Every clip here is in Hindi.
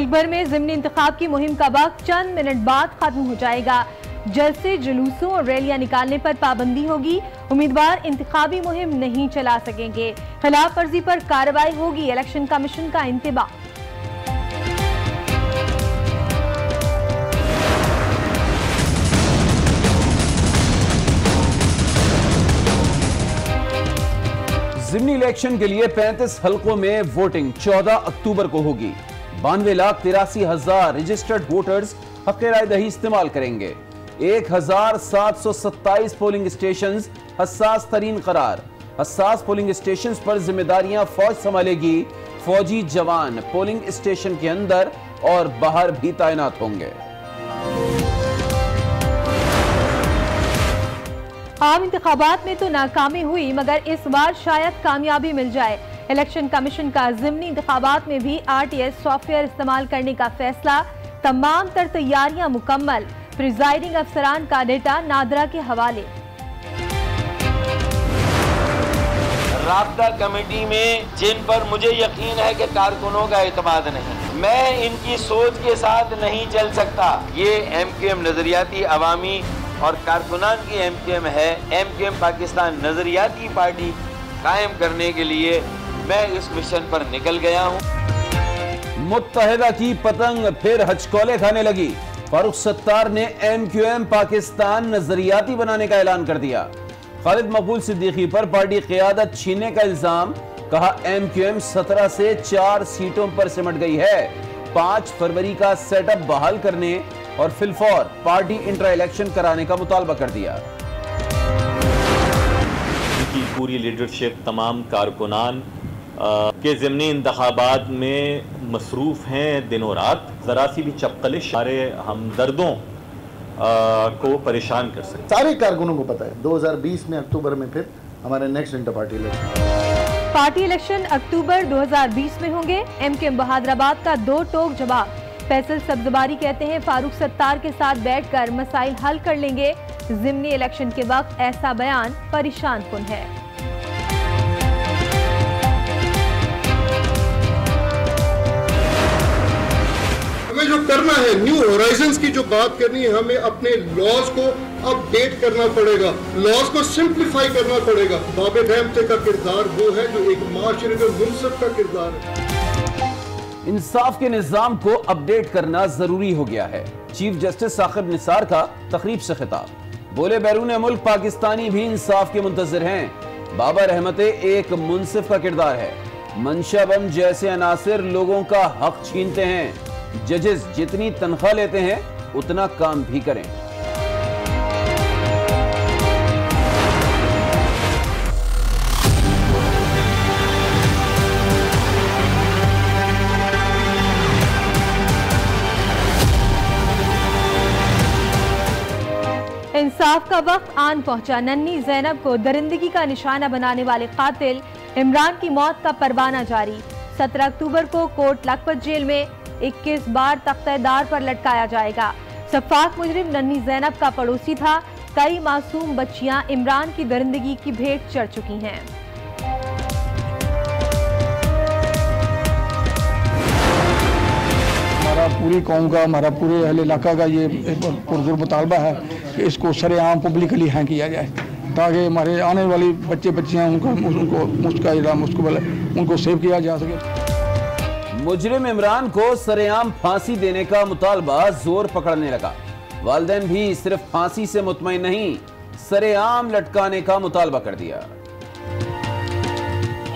मुल्क भर में ज़िमनी इंतखाब की मुहिम का वक्त चंद मिनट बाद खत्म हो जाएगा। जल्द से जुलूसों और रैलियां निकालने पर पाबंदी होगी। उम्मीदवार इंतखाबी मुहिम नहीं चला सकेंगे। खिलाफ वर्जी पर कार्रवाई होगी। इलेक्शन कमीशन का इंतबाह। ज़िमनी इलेक्शन के लिए 35 हलकों में वोटिंग 14 अक्टूबर को होगी। 92,83,000 रजिस्टर्ड वोटर्स हक़ राय दही इस्तेमाल करेंगे। 1,727 पोलिंग स्टेशंस हसास तरीन करार। हसास पोलिंग स्टेशंस पर जिम्मेदारियां फौज संभालेगी। फौजी जवान पोलिंग स्टेशन के अंदर और बाहर भी तैनात होंगे। आम इंतखाबात में तो नाकामी हुई, मगर इस बार शायद कामयाबी मिल जाए। इलेक्शन कमीशन का ज़िमनी इंतखाबात में भी RTS सॉफ्टवेयर इस्तेमाल करने का फैसला। तमाम तर तैयारियां मुकम्मल। प्रिजाइडिंग अफसरान का डेटा नादरा के हवाले। राब्ता कमेटी में जिन पर मुझे यकीन है कि कारकुनों का एतमाद नहीं, मैं इनकी सोच के साथ नहीं चल सकता। ये MQM नजरियाती अवामी और कारकुनान की MQM है। MQM पाकिस्तान नजरियाती पार्टी कायम करने के लिए मैं इस मिशन पर निकल गया हूँ। मुत्तहिदा की पतंग फिर हचकोले खाने लगी। फारूक सत्तार ने MQM पाकिस्तान नजरियाती बनाने का ऐलान कर दिया। खालिद मकबूल सिद्दीकी पर पार्टी क़ियादत छीनने का इल्जाम। कहा MQM 17 से 4 सीटों पर सिमट गई है। 5 फरवरी का सेटअप बहाल करने और फिलफौर पार्टी इंट्रा इलेक्शन कराने का मुतालबा कर दिया। उनकी पूरी लीडरशिप तमाम कारकुनान के ज़िमनी इंतखाबात में मसरूफ़ हैं दिनों रात। ज़रा सी भी चपकलिश सारे हमदर्दों को परेशान कर सकते। सारे कारकुनों को पता है 2020 में अक्टूबर में फिर हमारे next inter party election. Party election अक्टूबर 2020 में होंगे। MQM बहादराबाद का 2 टोक जवाब। फैसल सब्जबारी कहते हैं फारूक सत्तार के साथ बैठकर मसाइल हल कर लेंगे। ज़िमनी इलेक्शन के वक्त ऐसा बयान परेशान कुन है। हमें जो करना है, न्यू होराइजन्स की जो बात करनी है, हमें अपने लॉज को अपडेट करना पड़ेगा, लॉज को सिंप्लीफाई करना पड़ेगा। बाबे रहमते का किरदार वो है जो एक माशरे में मुनसिफ का किरदार है। इंसाफ के निजाम को अपडेट करना जरूरी हो गया है। चीफ जस्टिस साकिब निसार का तकरीब से खिताब। बोले बैरून मुल्क पाकिस्तानी भी इंसाफ के मुंतजिर हैं। बाबा रहमते एक मुनसिफ का किरदार है। मंशा बम जैसे अनासिर लोगों का हक छीनते हैं। जजेस जितनी तनख्वाह लेते हैं उतना काम भी करें। इंसाफ का वक्त आन पहुंचा। नन्ही ज़ैनब को दरिंदगी का निशाना बनाने वाले कातिल इमरान की मौत का परवाना जारी। 17 अक्टूबर को कोट लखपत जेल में 21 बार तख्तेदार पर लटकाया जाएगा। सफाक मुजरिम नन्ही ज़ैनब का पड़ोसी था। कई मासूम बच्चियां इमरान की दरिंदगी की भेंट चढ़ चुकी हैं। हमारा पूरी कौम का, हमारा पूरे अहले इलाका का ये पुरज़ोर मुतालबा है कि इसको सरेआम पब्लिकली हैंग किया जाए, ताकि हमारे आने वाली बच्चियाँ उनको मुस्तकबिल उनको सेव किया जा सके। मुजरिम इमरान को सरेआम फांसी देने का मुतालबा जोर पकड़ने लगा। वालिदैन भी सिर्फ फांसी से मुतमईन नहीं, सरेआम लटकाने का मुतालबा कर दिया।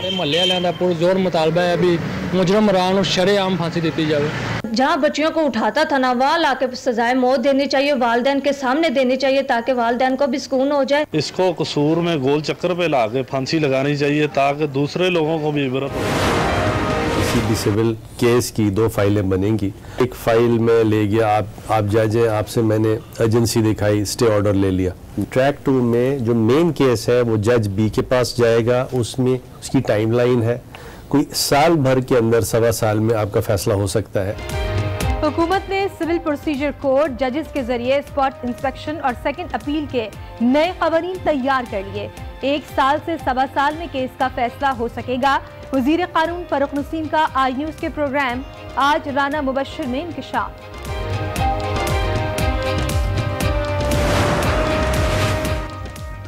मोहल्ले वालों का पुरजोर मुतालबा है अभी मुजरिम इमरान को शरेआम फांसी देती जाए। जहाँ बच्चियों को उठाता था ना, वहाँ लाके सजाए मौत देनी चाहिए, वालिदैन के सामने देनी चाहिए, ताकि वालिदैन को भी सुकून हो जाए। इसको कसूर में गोल चक्कर पे लाके फांसी लगानी चाहिए ताकि दूसरे लोगों को भी इबरत हो। किसी भी सिविल केस की 2 फाइलें बनेंगी। एक फाइल में ले गया, आप जज हैं, आपसे मैंने एजेंसी दिखाई, स्टे ऑर्डर ले लिया। ट्रैक 2 में जो मेन केस है वो जज B के पास जाएगा। उसमें उसकी टाइमलाइन है, कोई साल भर के अंदर, 1.25 साल में आपका फैसला हो सकता है। हुकूमत ने सिविल प्रोसीजर कोड, जजेस के जरिए स्पॉट इंस्पेक्शन और सेकंड अपील के नए कवानीन तैयार कर लिए। 1 साल से 1.25 साल में केस का फैसला हो सकेगा। वजीर कानून फारूक नसीम का आई न्यूज के प्रोग्राम आज राना मुबश्शिर में इंकिशाफ।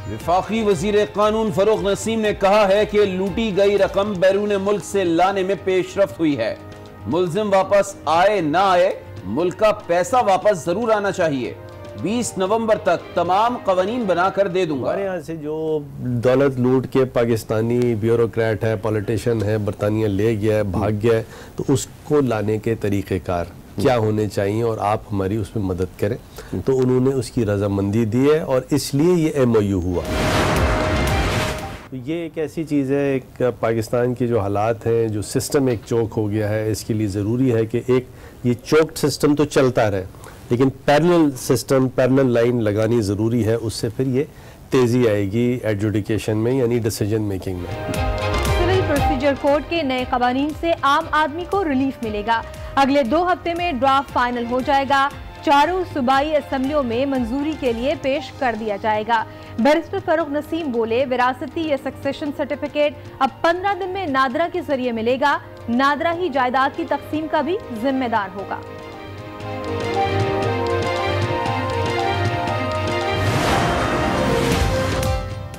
वफाकी वजीर कानून फारूक नसीम ने कहा है कि लूटी गई रकम बैरून मुल्क से लाने में पेशरफ्त हुई है। मुल्जिम वापस आए ना आए, मुल्क का पैसा वापस जरूर आना चाहिए। 20 नवंबर तक तमाम कवानीन बनाकर दे दूंगा। हमारे यहाँ से जो दौलत लूट के पाकिस्तानी ब्यूरोक्रेट है, पॉलिटिशियन है, बरतानिया ले गया है, भाग गया है, तो उसको लाने के तरीक़ेकार क्या होने चाहिए और आप हमारी उसमें मदद करें। तो उन्होंने उसकी रजामंदी दी है और इसलिए ये MOU हुआ। तो ये एक ऐसी चीज़ है, एक पाकिस्तान के जो हालात हैं, जो सिस्टम एक चौक हो गया है, इसके लिए ज़रूरी है कि एक ये चौक्ड सिस्टम तो चलता रहे, लेकिन पैरेलल सिस्टम, पैरेलल लाइन लगानी ज़रूरी है। उससे फिर ये तेज़ी आएगी एडजुडिकेशन में, यानी डिसीजन मेकिंग में। सिविल प्रोसीजर कोड के नए कवानीन से आम आदमी को रिलीफ मिलेगा। अगले 2 हफ्ते में ड्राफ्ट फाइनल हो जाएगा। चारों सूबाई असम्बलियों में मंजूरी के लिए पेश कर दिया जाएगा। बैरिस्टर फारूक नसीम बोले, विरासती या सक्सेशन सर्टिफिकेट अब 15 दिन में नादरा के जरिए मिलेगा। नादरा ही जायदाद की तकसीम का भी जिम्मेदार होगा।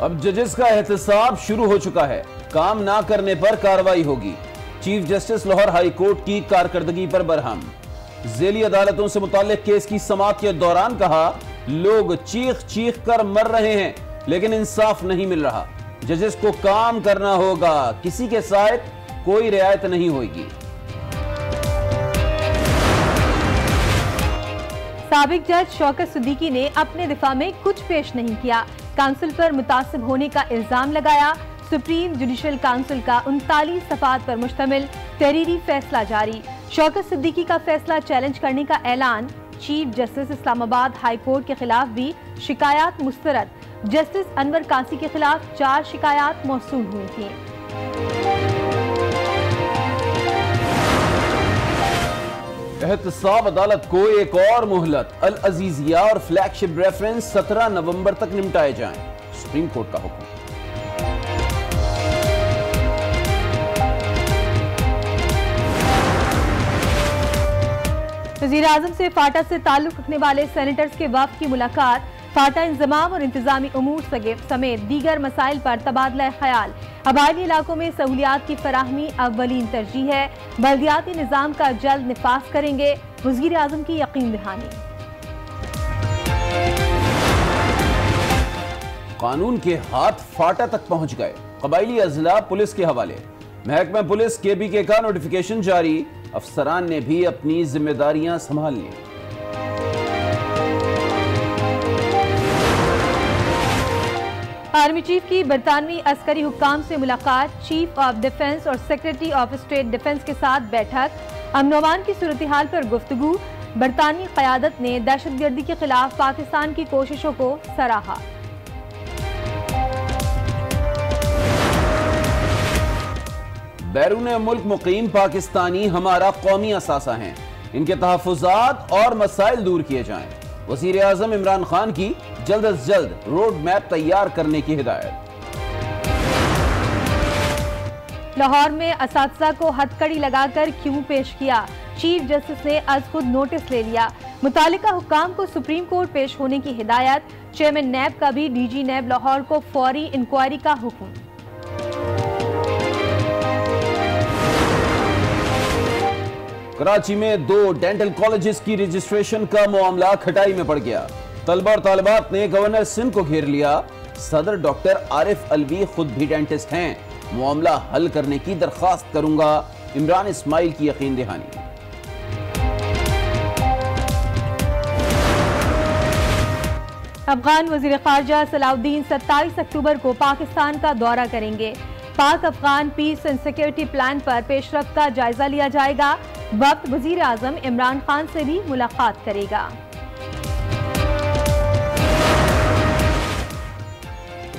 अब जजेस का एहतसाब शुरू हो चुका है। काम ना करने पर कार्रवाई होगी। Chief justice Lahore high court की कारकर्दगी पर बरहम। जेली अदालतों से मुताल्लिक केस की समाअत के दौरान कहा, लोग चीख चीख कर मर रहे हैं लेकिन इंसाफ नहीं मिल रहा। जजेस को काम करना होगा, किसी के साथ कोई रियायत नहीं होगी। साबिक जज शौकत सिद्दीकी ने अपने दिफा में कुछ पेश नहीं किया। काउंसिल पर मुतासिब होने का इल्जाम लगाया। सुप्रीम जुडिशल काउंसिल का 39 सफात पर मुश्तमिल तहरीरी फैसला जारी। शौकत सिद्दीकी का फैसला चैलेंज करने का ऐलान। Chief justice Islamabad high court के खिलाफ भी शिकायत मुस्तरद। जस्टिस अनवर कासी के खिलाफ 4 शिकायत मौसूल हुई थी। एहतसाब अदालत को एक और मोहलत। अल अजीजिया और फ्लैगशिप रेफरेंस 17 नवंबर तक निपटाए जाएं। सुप्रीम कोर्ट का हुक्म। वज़ीर आज़म से फाटा से ताल्लुक रखने वाले सेनेटर्स के वफ़द की मुलाकात। फाटा इंतजाम और इंतजामी उमूर समेत दीगर मसाइल पर तबादला ख्याल। आबादी इलाकों में सहूलियात की फराहमी अव्वलीन तरजीह है। बल्दियाती निज़ाम का जल्द निफाज करेंगे, वज़ीर आज़म की यकीन दहानी। कानून के हाथ फाटा तक पहुंच गए। कबायली अजला पुलिस के हवाले। महकमा पुलिस KBK का नोटिफिकेशन जारी। अफसरान ने भी अपनी जिम्मेदारियां संभाल ली। आर्मी चीफ की बरतानवी अस्करी हुक्काम से मुलाकात। चीफ ऑफ डिफेंस और सेक्रेटरी ऑफ स्टेट डिफेंस के साथ बैठक। अमन अमान की सूरत हाल पर गुफ्तगू। बरतानवी क़यादत ने दहशतगर्दी के खिलाफ पाकिस्तान की कोशिशों को सराहा। बैरून मुल्क मुकीम पाकिस्तानी हमारा कौमी असासा हैं। इनके तहफ़्फ़ुज़ात और मसाइल दूर किए जाएं। वज़ीर आज़म इमरान खान की जल्द अज जल्द रोड मैप तैयार करने की हिदायत। लाहौर में असातिज़ा को हथकड़ी लगाकर क्यों पेश किया। चीफ जस्टिस ने आज खुद नोटिस ले लिया। मुतालिका हुक्काम को सुप्रीम कोर्ट पेश होने की हिदायत। चेयरमैन नैब का भी DG नैब लाहौर को फौरी इंक्वायरी का हुक्म। कराची में 2 डेंटल कॉलेजेस की रजिस्ट्रेशन का मामला खटाई में पड़ गया। तलबा और तालिबात ने गवर्नर सिंध को घेर लिया। सदर डॉक्टर आरिफ अलवी खुद भी डेंटिस्ट हैं। मामला हल करने की दरख्वास्त करूंगा, इमरान इस्माइल की यकीन दहानी। अफगान वजीर खारजा सलाउद्दीन 27 अक्टूबर को पाकिस्तान का दौरा करेंगे। Pak Afghan peace and security plan पर पेशरफ्त का जायजा लिया जाएगा। वक्त वजीर आजम इमरान खान से भी मुलाकात करेगा।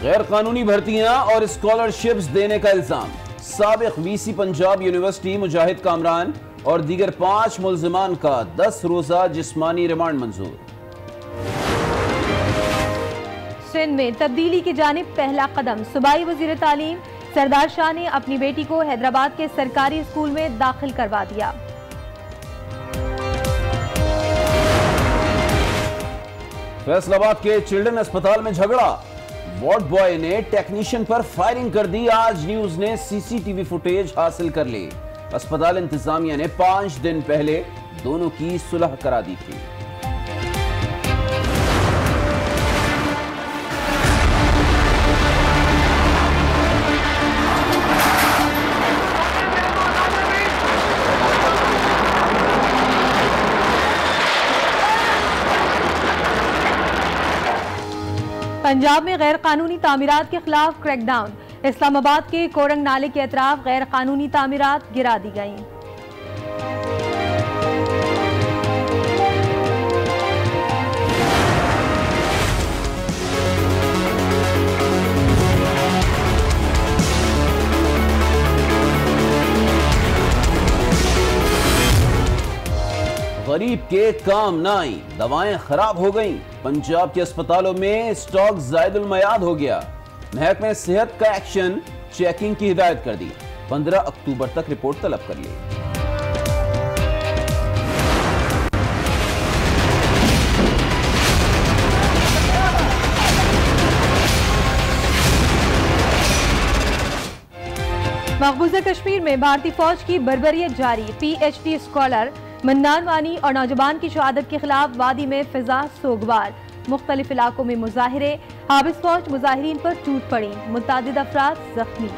गैर कानूनी भर्तियां और स्कॉलरशिप्स देने का इल्जाम। साबिक VC पंजाब यूनिवर्सिटी मुजाहिद कामरान और दीगर 5 मुल्जिमान का 10 रोजा जिस्मानी रिमांड मंजूर। सिंध में तब्दीली की जानिब पहला कदम। सूबाई वजीर तालीम सरदार शाह ने अपनी बेटी को हैदराबाद के सरकारी स्कूल में दाखिल करवा दिया। फैसलाबाद के चिल्ड्रन अस्पताल में झगड़ा, वार्ड बॉय ने टेक्नीशियन पर फायरिंग कर दी। आज न्यूज ने सीसीटीवी फुटेज हासिल कर ली। अस्पताल इंतजामिया ने 5 दिन पहले दोनों की सुलह करा दी थी। पंजाब में गैर कानूनी तामीरात के खिलाफ क्रैकडाउन। इस्लामाबाद के कोरंग नाले के अतराफ गैर कानूनी तामीरात गिरा दी गईं। गरीब के काम ना आई, दवाएं खराब हो गईं। पंजाब के अस्पतालों में स्टॉक ज़ायदुल मयाद हो गया। महकमे सेहत का एक्शन, चेकिंग की हिदायत कर दी। 15 अक्टूबर तक रिपोर्ट तलब कर ली। मकबूजा कश्मीर में भारतीय फौज की बर्बरियत जारी। PhD स्कॉलर मन्नान वानी और नौजवान की शहादत के खिलाफ वादी में फिजा सोगवार। मुख्तलिफ इलाकों में मुजाहिरे, हाबिस फौज मुजाहिरीन पर टूट पड़ी। मुतअद्दिद अफराद जख्मी।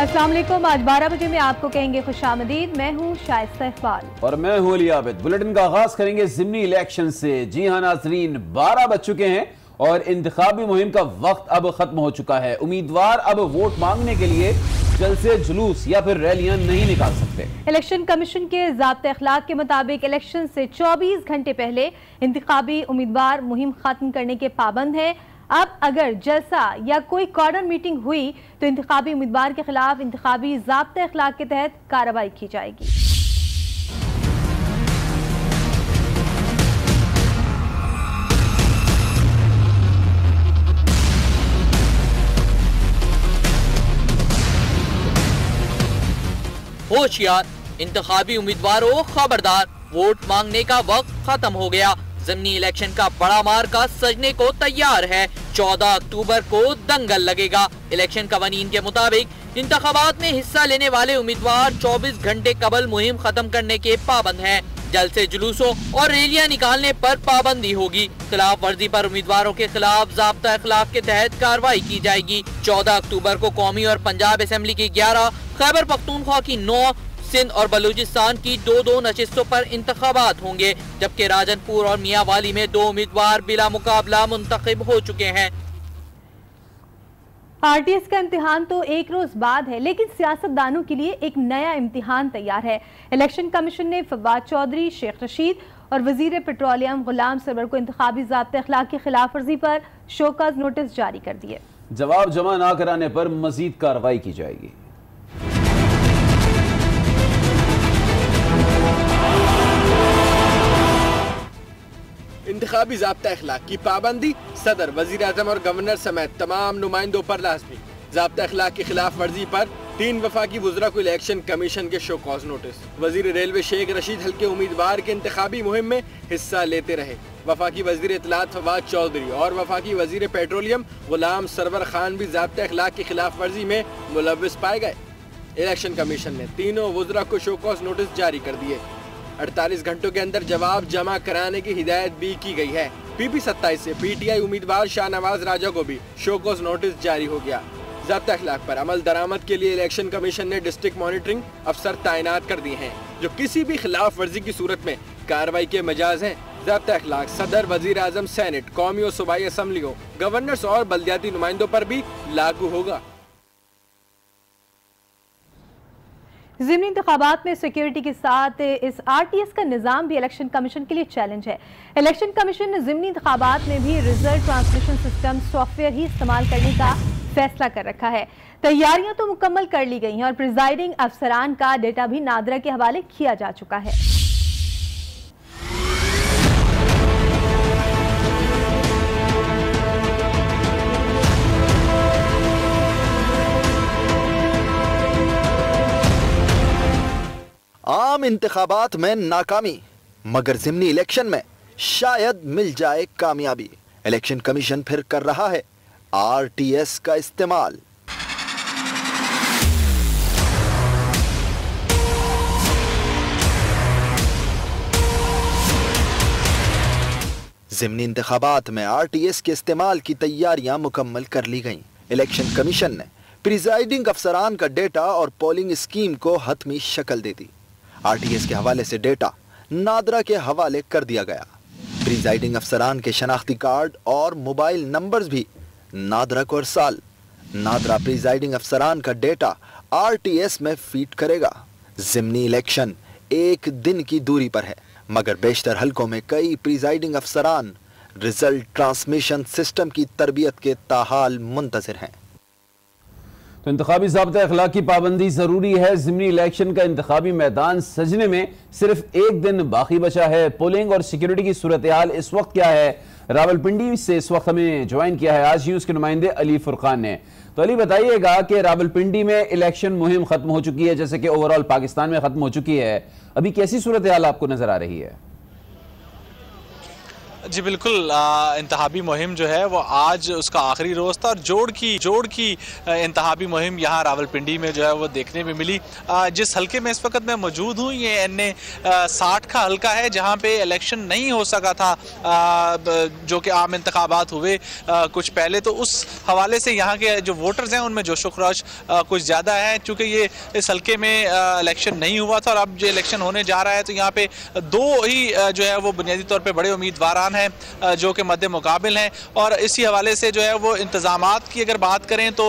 अस्सलाम वालेकुम। आज 12 बजे में आपको कहेंगे खुशामदीद। मैं हूँ शाइस्ता इकबाल और मैं हूँ अली आबिद। बुलेटिन का आगाज करेंगे ज़िमनी इलेक्शन से। जी हाँ नाजरीन, 12 बज चुके हैं और इंतखाबी मुहिम का वक्त अब खत्म हो चुका है। उम्मीदवार अब वोट मांगने के लिए जलसे, जुलूस या फिर रैलियां नहीं निकाल सकते। इलेक्शन कमीशन के ज़ाब्ते अखलाक के मुताबिक इलेक्शन से 24 घंटे पहले इंतखाबी उम्मीदवार मुहिम खत्म करने के पाबंद है। अब अगर जलसा या कोई कॉर्नर मीटिंग हुई तो इंतखाबी उम्मीदवार के खिलाफ इंतखाबी ज़ाब्ते अखलाक के तहत कार्रवाई की जाएगी। होशियार इंतखाबी उम्मीदवारों, खबरदार, वोट मांगने का वक्त खत्म हो गया। ज़िमनी इलेक्शन का बड़ा मार्का सजने को तैयार है। 14 अक्टूबर को दंगल लगेगा। इलेक्शन कवानीन के मुताबिक इंतखाबात में हिस्सा लेने वाले उम्मीदवार 24 घंटे कबल मुहिम खत्म करने के पाबंद हैं। जलसे, जुलूसों और रैलियां निकालने पर पाबंदी होगी। खिलाफ वर्जी पर उम्मीदवारों के खिलाफ ज़ाब्ता अखलाक के तहत कार्रवाई की जाएगी। 14 अक्टूबर को कौमी और पंजाब असेंबली की 11, खैबर पख्तूनख्वा की 9, सिंध और बलूचिस्तान की 2-2 नशिस्तों पर इंतखाबात होंगे, जबकि राजनपुर और मियांवाली में 2 उम्मीदवार बिला मुकाबला मुंतखब हो चुके हैं। RTS का इम्तिहान तो एक रोज बाद है, लेकिन सियासतदानों के लिए एक नया इम्तिहान तैयार है। इलेक्शन कमीशन ने फवाद चौधरी, शेख रशीद और वजीर पेट्रोलियम गुलाम सरवर को इंतखाबी ज़ाब्ते अखलाक की खिलाफ वर्जी पर शोकॉज नोटिस जारी कर दिए। जवाब जमा न कराने पर मजीद कार्रवाई की जाएगी। इंतखाबी ज़ाब्ता अखलाक की पाबंदी सदर, वज़ीर आज़म और गवर्नर समेत तमाम नुमाइंदों पर लाज़मी। ज़ाब्ता अखलाक की खिलाफ वर्जी पर 3 वफाकी वुज़रा को इलेक्शन कमीशन के शो कॉज नोटिस। वज़ीर रेलवे शेख रशीद हल्के उम्मीदवार के इंतखाबी मुहिम में हिस्सा लेते रहे। वफाकी वज़ीर इत्तलात फवाद चौधरी और वफाकी वज़ीर पेट्रोलियम गुलाम सरवर खान भी ज़ाब्ता अखलाक की खिलाफ वर्जी में मुलव्विस पाए गए। इलेक्शन कमीशन ने तीनों वुज़रा को शो कॉज नोटिस जारी कर दिए। 48 घंटों के अंदर जवाब जमा कराने की हिदायत भी की गई है। PP 27 से PTI उम्मीदवार शाहनवाज राजा को भी शोकॉज नोटिस जारी हो गया। ज़ाब्ता अखलाक पर अमल दरामद के लिए इलेक्शन कमीशन ने डिस्ट्रिक्ट मॉनिटरिंग अफसर तैनात कर दिए हैं, जो किसी भी खिलाफ वर्जी की सूरत में कार्रवाई के मजाज हैं। ज़ाब्ता अखलाक सदर, वज़ीर आज़म, सेनेट, कौमी और सूबाई असम्बलियों, गवर्नर्स और बल्दियाती नुमाइंदों पर भी लागू होगा। ज़िमनी इंतखाबात में सिक्योरिटी के साथ इस RTS का निज़ाम भी इलेक्शन कमीशन के लिए चैलेंज है। इलेक्शन कमीशन ने ज़िमनी इंतखाबात में भी रिजल्ट ट्रांसमिशन सिस्टम सॉफ्टवेयर ही इस्तेमाल करने का फैसला कर रखा है। तैयारियां तो मुकम्मल कर ली गई हैं और प्रिजाइडिंग अफसरान का डेटा भी नादरा के हवाले किया जा चुका है। आम इंतखाबात में नाकामी, मगर ज़िमनी इलेक्शन में शायद मिल जाए कामयाबी। इलेक्शन कमीशन फिर कर रहा है RTS का इस्तेमाल। ज़िमनी इंतखाबात में RTS के इस्तेमाल की तैयारियां मुकम्मल कर ली गईं। इलेक्शन कमीशन ने प्रिजाइडिंग अफसरान का डेटा और पोलिंग स्कीम को हतमी शक्ल दे दी। RTS के हवाले से डेटा नादरा के हवाले कर दिया गया। प्रिजाइडिंग अफसरान के शनाख्ती कार्ड और मोबाइल नंबर्स भी नादरा को अरसाल। नादरा प्रिजाइडिंग अफसरान का डेटा RTS में फीड करेगा। ज़िमनी इलेक्शन एक दिन की दूरी पर है, मगर बेशतर हलकों में कई प्रिजाइडिंग अफसरान रिजल्ट ट्रांसमिशन सिस्टम की तरबियत के ताहाल मुंतज़िर हैं। तो इंतखाबी ज़ाब्ता अखलाक की पाबंदी ज़रूरी है। ज़िमनी इलेक्शन का इंतखाबी मैदान सजने में सिर्फ एक दिन बाकी बचा है। पोलिंग और सिक्योरिटी की सूरत हाल इस वक्त क्या है? रावलपिंडी से इस वक्त हमें ज्वाइन किया है आज न्यूज़ के नुमाइंदे अली फुरकान ने। तो अली बताइएगा कि रावलपिंडी में इलेक्शन मुहिम खत्म हो चुकी है, जैसे कि ओवरऑल पाकिस्तान में खत्म हो चुकी है, अभी कैसी सूरत हाल आपको नजर आ रही है? जी बिल्कुल, इंतहाबी मुहिम जो है वो आज उसका आखिरी रोज़ था और जोड़ की इंतहाबी मुहिम यहाँ रावलपिंडी में जो है वो देखने में मिली। जिस हलके में इस वक्त मैं मौजूद हूँ ये NA 60 का हलका है, जहाँ पे इलेक्शन नहीं हो सका था, जो कि आम इंतखाबात हुए कुछ पहले। तो उस हवाले से यहाँ के जो वोटर्स हैं उनमें जोशो खरोश कुछ ज़्यादा है, चूँकि ये इस हलके में इलेक्शन नहीं हुआ था और अब जो इलेक्शन होने जा रहा है तो यहाँ पे दो ही जो है वो बुनियादी तौर पर बड़े उम्मीदवार हैं जो कि मद्दे मुकाबिल हैं। और इसी हवाले से जो है वो इंतजामात की अगर बात करें तो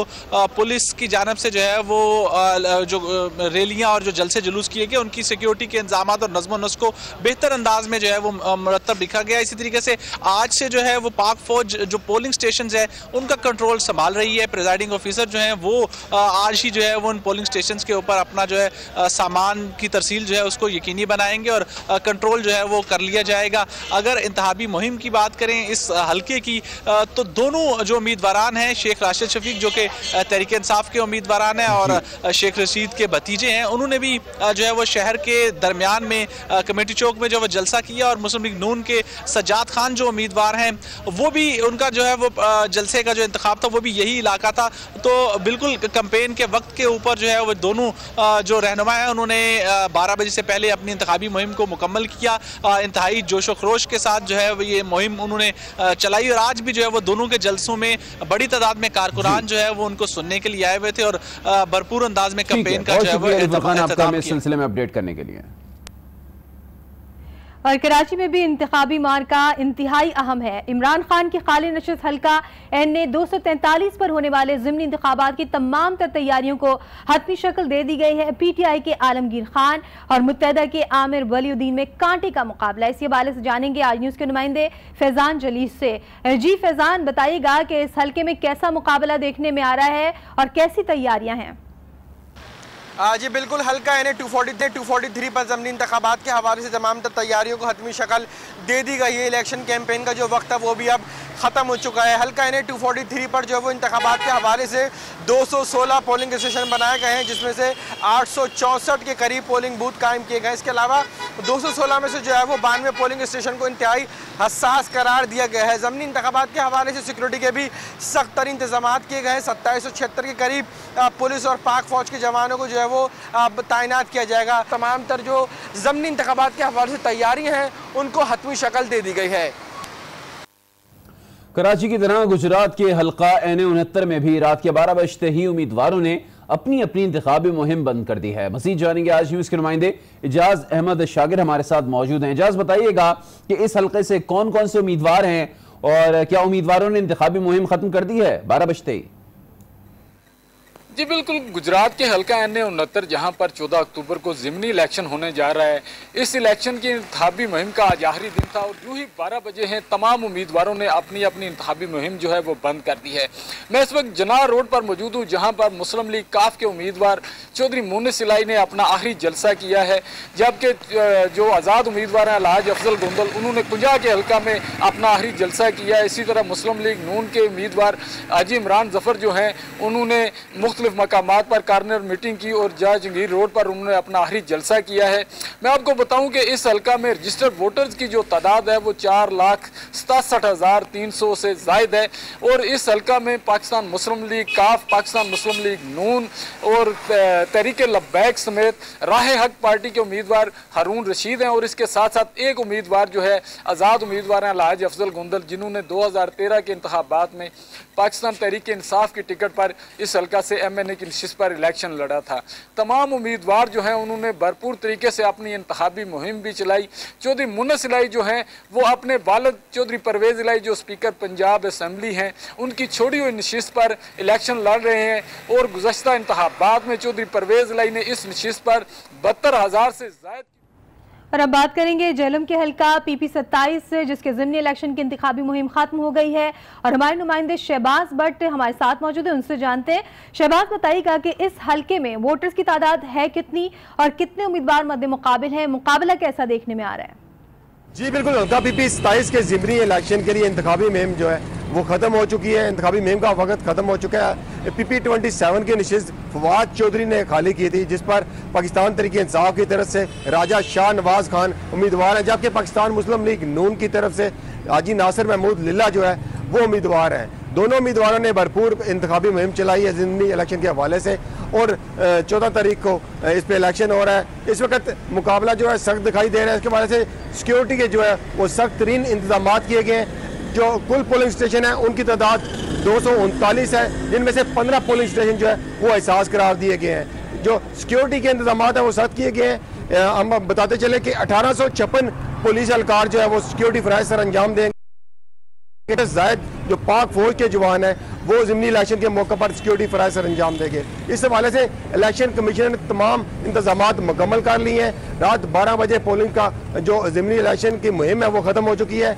पुलिस की जानब से जो है वो जो रैलियां और जो जलसे जुलूस किए गए उनकी सिक्योरिटी के इंतजामात और नज़्म नस्क को बेहतर अंदाज में जो है वो मुरतब लिखा गया। इसी तरीके से आज से जो है वो पाक फौज जो पोलिंग स्टेशन है उनका कंट्रोल संभाल रही है। प्रिजाइडिंग ऑफिसर जो है वो आज ही जो है वो उन पोलिंग स्टेशन के ऊपर अपना जो है सामान की तरसील जो है उसको यकीनी बनाएंगे और कंट्रोल जो है वो कर लिया जाएगा। अगर इंतहाबी मुहिम की बात करें इस हलके की तो दोनों जो उम्मीदवारान हैं, शेख राशिद शफीक जो कि तहरीक इंसाफ के उम्मीदवारान हैं और शेख रशीद के भतीजे हैं, उन्होंने भी जो है वो शहर के दरमियान में कमेटी चौक में जो वो जलसा किया। और मुस्लिम लीग नून के सज्जाद खान जो उम्मीदवार हैं वो भी उनका जो है वो जलसे का जो इंतखाब था वो भी यही इलाका था। तो बिल्कुल कैंपेन के वक्त के ऊपर जो है वो दोनों जो रहनुमा हैं उन्होंने 12 बजे से पहले अपनी इंतखाबी मुहिम को मुकम्मल किया। इंतहाई जोशो खरोश के साथ जो है ये मुहिम उन्होंने चलाई और आज भी जो है वो दोनों के जलसों में बड़ी तादाद में कारकुनान जो है वो उनको सुनने के लिए आए हुए थे और भरपूर अंदाज में कैंपेन का जो है वो एहतमाम इस सिलसिले में अपडेट करने के लिए। और कराची में भी इंतखाबी मार्का इंतहाई अहम है। इमरान खान की खाली नशिस्त हल्का NA 243 पर होने वाले ज़िमनी इंतखाबात की तमाम तर तैयारियों को हतमी शक्ल दे दी गई है। PTI के आलमगीर खान और मुत्तहदा के आमिर वलीउद्दीन में कांटे का मुकाबला। इसी हवाले से जानेंगे आज न्यूज़ के नुमाइंदे फैजान जलीस से। जी फैजान, बताइएगा कि इस हल्के में कैसा मुकाबला देखने में आ रहा है और कैसी तैयारियाँ हैं? जी बिल्कुल, हल्का NA 243 पर ज़मीनी इंतखाबात के हवाले से तमाम तैयारियों को हतमी शक्ल दे दी गई है। इलेक्शन कैंपेन का जो वक्त है वो भी अब ख़त्म हो चुका है। हल्का NA 243 पर जो है वो इंतखाबात के हवाले से 216 पोलिंग स्टेशन बनाए गए हैं, जिसमें से 864 के करीब पोलिंग बूथ कायम किए गए। इसके अलावा 216 में से जो है वो 92 पोलिंग स्टेशन को इंतहाई हसास करार दिया गया है। ज़मीनी इंतखाबात के हवाले से सिक्योरिटी के भी सख्त तरीन इंतजाम किए गए हैं। 2776 के करीब पुलिस और पाक फौज के जवानों को जो है वो तैनात किया जाएगा। तमाम तर जो ज़मीनी इंतखाबात के हवाले से तैयारियाँ हैं उनको हतमी शक्ल दे दी गई है। कराची की तरह गुजरात के हल्का NA 69 में भी रात के 12 बजते ही उम्मीदवारों ने अपनी अपनी इंतखाबी मुहिम बंद कर दी है। मज़ीद जानेंगे आज न्यूज़ के नुमाइंदे इजाज अहमद शागिर हमारे साथ मौजूद हैं। इजाज, बताइएगा कि इस हल्के से कौन कौन से उम्मीदवार हैं और क्या उम्मीदवारों ने इंतखाबी मुहिम खत्म कर दी है 12 बजते ही? जी बिल्कुल, गुजरात के हल्का NA-69 जहां पर 14 अक्टूबर को ज़िमनी इलेक्शन होने जा रहा है, इस इलेक्शन की इंतखाबी मुहिम का आज आखिरी दिन था और यूं ही 12 बजे हैं तमाम उम्मीदवारों ने अपनी अपनी इंतखाबी मुहिम जो है वो बंद कर दी है। मैं इस वक्त जनार रोड पर मौजूद हूँ जहाँ पर मुस्लिम लीग काफ के उम्मीदवार चौधरी मुनिस इलाही ने अपना आखिरी जलसा किया है, जबकि जो आज़ाद उम्मीदवार हैं अलहाज अफजल गोंदल उन्होंने कुंजा के हल्का में अपना आखिरी जलसा किया है। इसी तरह मुस्लिम लीग नून के उम्मीदवार हाजी इमरान जफर जो हैं उन्होंने मुख्तलिफ मकामात पर कार्नर मीटिंग की और जहांगीर रोड पर उन्होंने अपना आखिरी जलसा किया है। मैं आपको बताऊं कि इस हल्का में रजिस्टर्ड वोटर्स की जो तादाद है वो 4,67,300 से जायद है और इस हल्का में पाकिस्तान मुस्लिम लीग काफ, पाकिस्तान मुस्लिम लीग नून और तहरीक लब्बैक समेत राह हक पार्टी के उम्मीदवार हारून रशीद हैं और इसके साथ साथ एक उम्मीदवार जो है आज़ाद उम्मीदवार हैं अलहाज अफजल गोंदल, जिन्होंने 2013 के इंतखाबात में पाकिस्तान तहरीक इंसाफ की टिकट पर इस हल्का से MNA की नशिस्त पर इलेक्शन लड़ा था। तमाम उम्मीदवार जो हैं उन्होंने भरपूर तरीके से अपनी इंतखाबी मुहिम भी चलाई। चौधरी मुनिस इलाही जो हैं वो अपने वालिद चौधरी परवेज़ इलाही जो स्पीकर पंजाब असम्बली हैं उनकी छोड़ी हुई नशिस्त पर इलेक्शन लड़ रहे हैं और गुज़श्ता इंतखाबात में चौधरी परवेज़ इलाही ने इस नशिस्त पर 72,000 से ज़ायद। और अब बात करेंगे जेहलम के हल्का PP 27 से, जिसके ज़िमनी इलेक्शन की इंतखाबी मुहिम खत्म हो गई है और हमारे नुमाइंदे शहबाज भट्ट हमारे साथ मौजूद है, उनसे जानते हैं। शहबाज, बताइएगा कि इस हल्के में वोटर्स की तादाद है कितनी और कितने उम्मीदवार मद्दे मुकाबिल हैं, मुकाबला कैसा देखने में आ रहा है? जी बिल्कुल, हल्का PP 27 के ज़िमनी इलेक्शन के लिए इंतखाबी मुहिम जो है वो ख़त्म हो चुकी है। इंतखाबी मुहिम का वक्त ख़त्म हो चुका है। PP 27 की नशिस्त फवाद चौधरी ने खाली की थी, जिस पर पाकिस्तान तहरीक इंसाफ की तरफ से राजा शाह नवाज खान उम्मीदवार है, जबकि पाकिस्तान मुस्लिम लीग नून की तरफ से हाजी नासिर महमूद लिल्ला जो है वो उम्मीदवार हैं। दोनों उम्मीदवारों ने भरपूर इंतखाबी मुहिम चलाई है ज़िमनी इलेक्शन के हवाले से और 14 तारीख को इस पर इलेक्शन हो रहा है। इस वक्त मुकाबला जो है सख्त दिखाई दे रहा है। इसके हवाले से सिक्योरिटी के जो है वो सख्त तरीन इंतजाम किए गए हैं। जो कुल पोलिंग स्टेशन है उनकी तादाद 239 है, जिनमें से 15 पोलिंग स्टेशन जो है वो एहसास करार दिए गए हैं। जो सिक्योरिटी के इंतजाम है वो सख्त किए गए हैं। हम बताते चले कि 1856 पुलिस एहलकार जो है वो सिक्योरिटी फराइज सर अंजाम देंगे। जायद जो पाक फौज के जवान है वो ज़िमनी इलेक्शन के मौके पर सिक्योरिटी फराइज सर अंजाम देंगे। इस हवाले से इलेक्शन कमीशन ने तमाम इंतजामात मुकम्मल कर लिए हैं। रात 12 बजे पोलिंग का जो ज़िमनी इलेक्शन की मुहिम है वो ख़त्म हो चुकी है।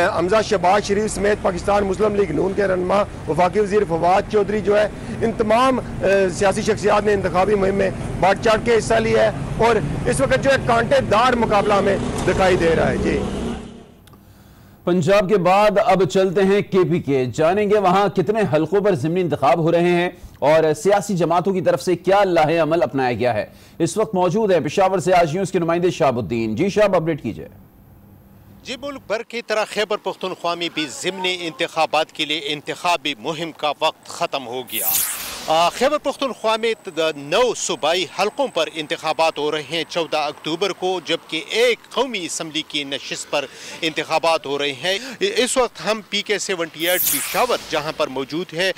हमजा शहबाज शरीफ समेत पाकिस्तान मुस्लिम लीग नून के रहनुमा वफाकी वज़ीर फवाद चौधरी जो है इन तमाम सियासी शख्सियात ने इंतखाबी मुहिम में बढ़ चढ़ के हिस्सा लिया है और इस वक्त जो है कांटेदार मुकाबला हमें दिखाई दे रहा है। जी, पंजाब के बाद अब चलते हैं KP के, जानेंगे वहां कितने हलकों पर ज़िमनी इंतखाब हो रहे हैं और सियासी जमातों की तरफ से क्या लाहे अमल अपनाया गया है। इस वक्त मौजूद है पेशावर से आज न्यूज़ के नुमाइंदे शाहबुद्दीन। जी शाहब, अपडेट कीजिए। जी, मुल्क भर की तरह खैबर पख्तूनख्वा में भी ज़िमनी इंतखाबात के लिए इंतखाबी मुहिम का वक्त ख़त्म हो गया। खैबर पख्तूनख्वा में 9 सूबाई हलकों पर इंतखाबात हो रहे हैं 14 अक्टूबर को, जबकि एक कौमी असम्बली की नशिस्त पर इंतखाबात हो रहे हैं। इस वक्त हम PK 78 पेशावर जहां पर मौजूद है।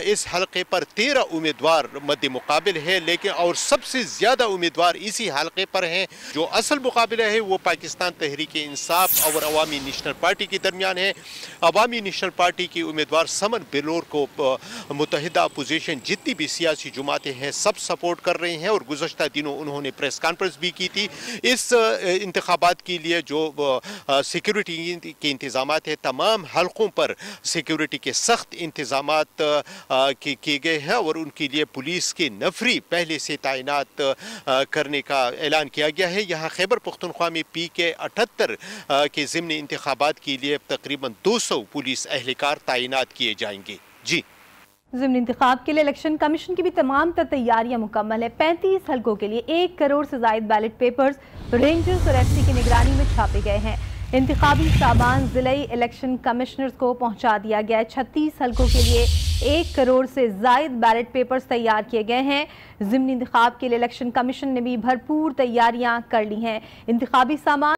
इस हलके पर 13 उम्मीदवार मद्दे मुकाबिल है, लेकिन और सबसे ज़्यादा उम्मीदवार इसी हलके पर हैं। जो असल मुकाबला है वो पाकिस्तान तहरीक इंसाफ और अवामी नेशनल पार्टी के दरमियान है। अवामी नेशनल पार्टी की उम्मीदवार समन बिलोर को मुत्तहिदा अपोजिशन जितनी भी सियासी जमातें हैं सब सपोर्ट कर रहे हैं और गुज़श्ता दिनों उन्होंने प्रेस कॉन्फ्रेंस भी की थी। इस इंतखाबात के लिए जो सिक्योरिटी के इंतजामात हैं, तमाम हलकों पर सिक्योरिटी के सख्त इंतजामात किए गए हैं और उनके लिए पुलिस के नफरी पहले से तैनात करने का ऐलान किया गया है। यहाँ खैबर पख्तूनख्वा में PK 78 के ज़िमनी इंतखाबात के लिए तकरीबन 200 पुलिस एहलकार तैनात किए जाएंगे। जी, ज़िमनी इंतखाब के लिए इलेक्शन कमीशन की भी तमाम तैयारियां मुकम्मल है। 35 हलकों के लिए 1 करोड़ से ज़ायद बैलेट पेपर्स रेंजर्स और FC की निगरानी में छापे गए हैं। इंतखाबी सामान ज़िलाई इलेक्शन कमिश्नर्स को पहुंचा दिया गया है। 36 हलकों के लिए 1 करोड़ से ज़ायद बैलेट पेपर्स तैयार किए गए हैं। ज़िमनी इंतखाब के लिए इलेक्शन कमीशन ने भी भरपूर तैयारियां कर ली हैं। इंतखाबी सामान